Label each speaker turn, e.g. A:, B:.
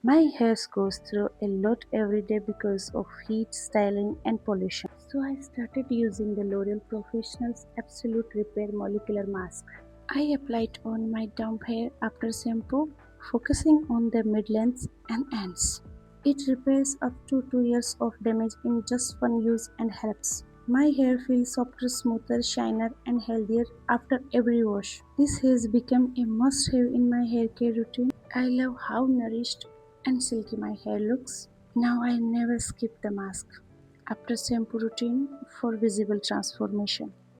A: My hair goes through a lot every day because of heat, styling, and pollution. So I started using the L'Oreal Professional's Absolute Repair Molecular Mask. I apply it on my damp hair after shampoo, focusing on the midlands and ends. It repairs up to 2 years of damage in just one use and helps. My hair feels softer, smoother, shinier, and healthier after every wash. This has become a must have in my hair care routine. I love how nourished and silky my hair looks. Now I never skip the mask after shampoo routine for visible transformation.